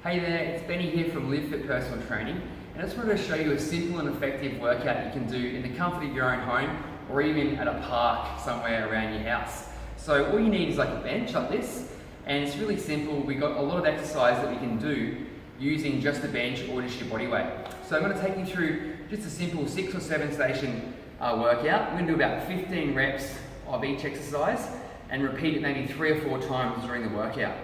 Hey there, it's Benny here from Live Fit Personal Training, and I just wanted to show you a simple and effective workout you can do in the comfort of your own home or even at a park somewhere around your house. So all you need is like a bench like this, and it's really simple. We've got a lot of exercise that we can do using just a bench or just your body weight. So I'm going to take you through just a simple 6 or 7 station workout. We're going to do about 15 reps of each exercise and repeat it maybe 3 or 4 times during the workout.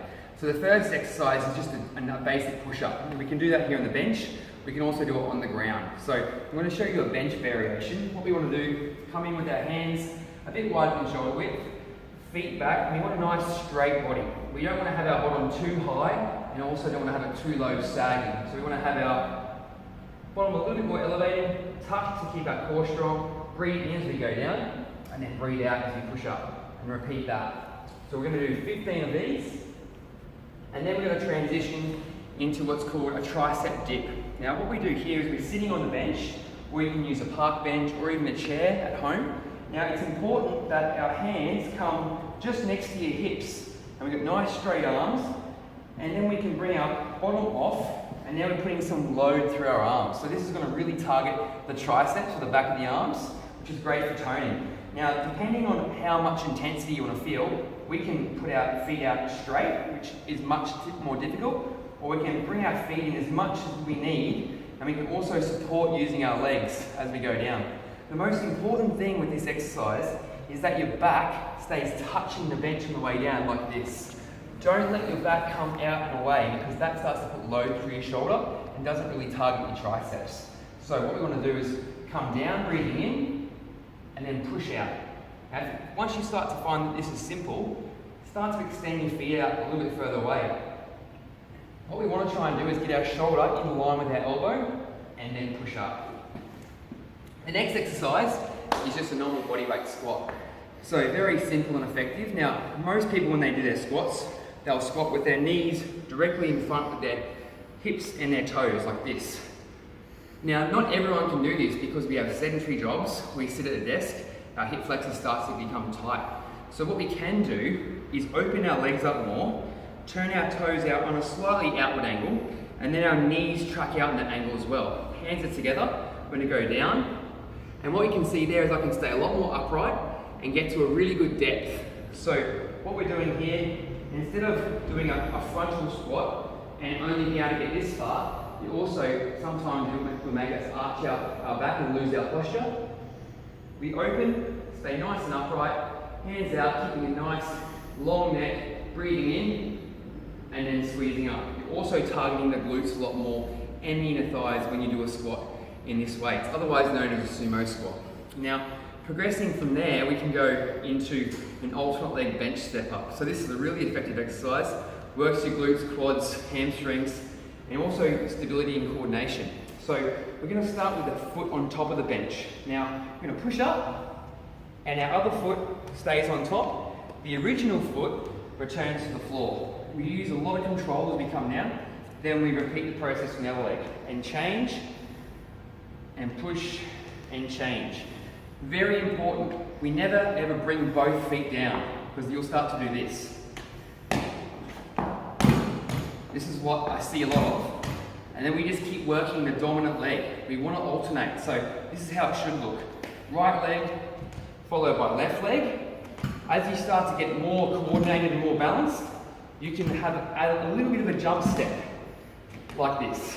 So the first exercise is just a basic push-up. We can do that here on the bench. We can also do it on the ground. So I'm going to show you a bench variation. What we want to do, come in with our hands a bit wider than shoulder width, feet back, and we want a nice straight body. We don't want to have our bottom too high and also don't want to have it too low sagging. So we want to have our bottom a little bit more elevated, tuck to keep our core strong, breathe in as we go down, and then breathe out as we push up, and repeat that. So we're going to do 15 of these. And then we're going to transition into what's called a tricep dip. Now what we do here is we're sitting on the bench, or you can use a park bench or even a chair at home. Now it's important that our hands come just next to your hips, and we've got nice straight arms, and then we can bring our bottom off, and now we're putting some load through our arms. So this is going to really target the triceps or the back of the arms, which is great for toning. Now depending on how much intensity you want to feel, we can put our feet out straight, which is much more difficult, or we can bring our feet in as much as we need, and we can also support using our legs as we go down. The most important thing with this exercise is that your back stays touching the bench on the way down like this. Don't let your back come out and away, because that starts to put load through your shoulder and doesn't really target your triceps. So what we want to do is come down, breathing in, and then push out. And once you start to find that this is simple, start to extend your feet out a little bit further away. What we want to try and do is get our shoulder in line with our elbow and then push up. The next exercise is just a normal bodyweight squat. So very simple and effective. Now most people when they do their squats, they'll squat with their knees directly in front of their hips and their toes like this. Now not everyone can do this because we have sedentary jobs. We sit at a desk, our hip flexor starts to become tight. So what we can do is open our legs up more, turn our toes out on a slightly outward angle, and then our knees track out in that angle as well. Hands are together, we're going to go down, and what you can see there is I can stay a lot more upright and get to a really good depth. So what we're doing here, instead of doing a frontal squat and only being able to get this far, you also sometimes will make us arch our back and lose our posture. We open, stay nice and upright, hands out, keeping a nice long neck, breathing in, and then squeezing up. You're also targeting the glutes a lot more and the inner thighs when you do a squat in this way. It's otherwise known as a sumo squat. Now, progressing from there, we can go into an alternate leg bench step up. So this is a really effective exercise. Works your glutes, quads, hamstrings, and also stability and coordination. So we're going to start with the foot on top of the bench. Now, we're going to push up, and our other foot stays on top. The original foot returns to the floor. We use a lot of control as we come down. Then we repeat the process from the other leg. And change, and push, and change. Very important, we never ever bring both feet down, because you'll start to do this. This is what I see a lot of. And then we just keep working the dominant leg. We want to alternate. So this is how it should look. Right leg, followed by left leg. As you start to get more coordinated and more balanced, you can add a little bit of a jump step, like this.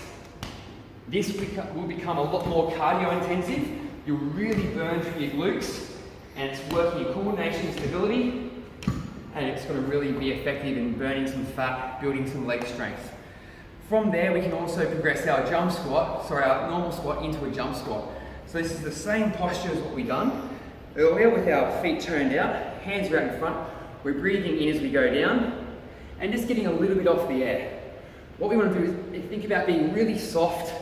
This will become a lot more cardio intensive. You'll really burn through your glutes, and it's working your coordination, stability, and it's going to really be effective in burning some fat, building some leg strength. From there, we can also progress our our normal squat into a jump squat. So this is the same posture as what we've done earlier with our feet turned out, hands are out in front. We're breathing in as we go down and just getting a little bit off the air. What we want to do is think about being really soft,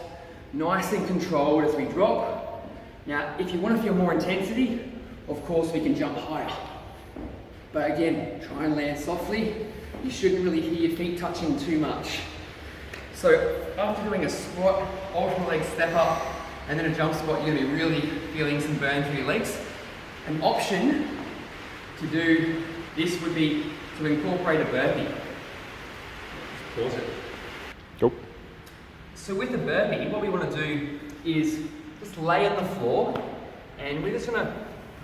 nice and controlled as we drop. Now, if you want to feel more intensity, of course we can jump higher. But again, try and land softly. You shouldn't really hear your feet touching too much. So after doing a squat, alternate leg step up, and then a jump squat, you're going to be really feeling some burn through your legs. An option to do this would be to incorporate a burpee. Just pause it. Cool. So with the burpee, what we want to do is just lay on the floor, and we're just going to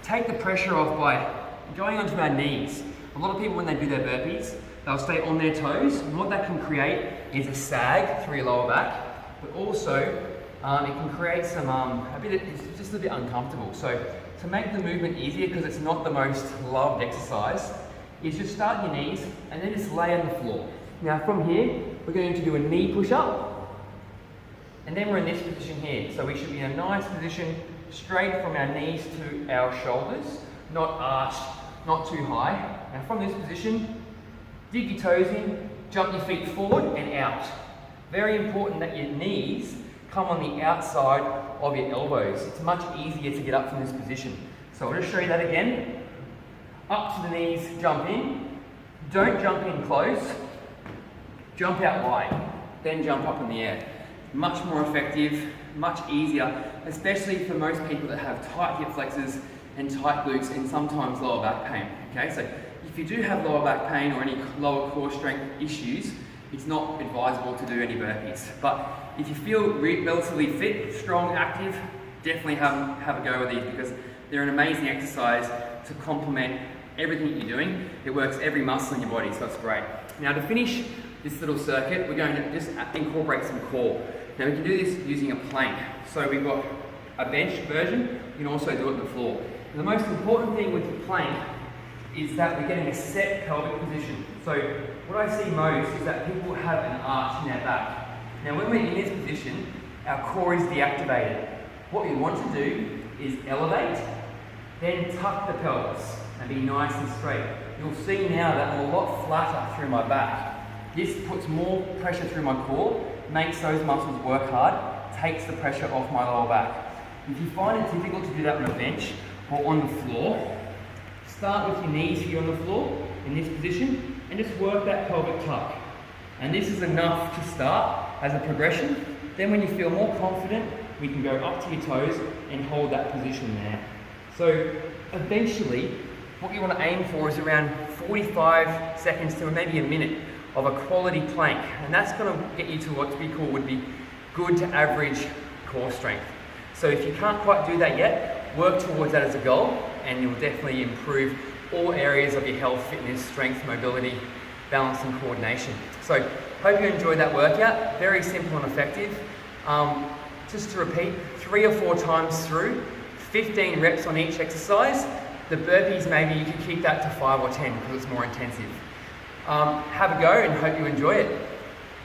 take the pressure off by going onto our knees. A lot of people, when they do their burpees, they'll stay on their toes, and what that can create is a sag through your lower back, but also it can create some, it's just a bit uncomfortable. So to make the movement easier, because it's not the most loved exercise, is just start your knees and then just lay on the floor. Now from here, we're going to do a knee push-up, and then we're in this position here. So we should be in a nice position, straight from our knees to our shoulders, not arched, not too high. And from this position, dig your toes in, jump your feet forward and out. Very important that your knees come on the outside of your elbows. It's much easier to get up from this position. So I'll just show you that again. Up to the knees, jump in. Don't jump in close. Jump out wide, then jump up in the air. Much more effective, much easier, especially for most people that have tight hip flexors and tight glutes and sometimes lower back pain. Okay, so if you do have lower back pain or any lower core strength issues, it's not advisable to do any burpees. But if you feel relatively fit, strong, active, definitely have a go with these, because they're an amazing exercise to complement everything you're doing. It works every muscle in your body, so it's great. Now to finish this little circuit, we're going to just incorporate some core. Now we can do this using a plank. So we've got a bench version, you can also do it on the floor. And the most important thing with the plank is that we're getting a set pelvic position. So what I see most is that people have an arch in their back. Now when we're in this position, our core is deactivated. What we want to do is elevate, then tuck the pelvis and be nice and straight. You'll see now that I'm a lot flatter through my back. This puts more pressure through my core, makes those muscles work hard, takes the pressure off my lower back. If you find it difficult to do that on a bench or on the floor, start with your knees here on the floor in this position and just work that pelvic tuck. And this is enough to start as a progression. Then when you feel more confident, we can go up to your toes and hold that position there. So eventually, what you want to aim for is around 45 seconds to maybe a minute of a quality plank, and that's going to get you to what we call would be good to average core strength. So if you can't quite do that yet, work towards that as a goal, and you'll definitely improve all areas of your health, fitness, strength, mobility, balance and coordination. So hope you enjoyed that workout. Very simple and effective. Just to repeat, 3 or 4 times through, 15 reps on each exercise. The burpees, maybe you can keep that to 5 or 10 because it's more intensive. Have a go and hope you enjoy it.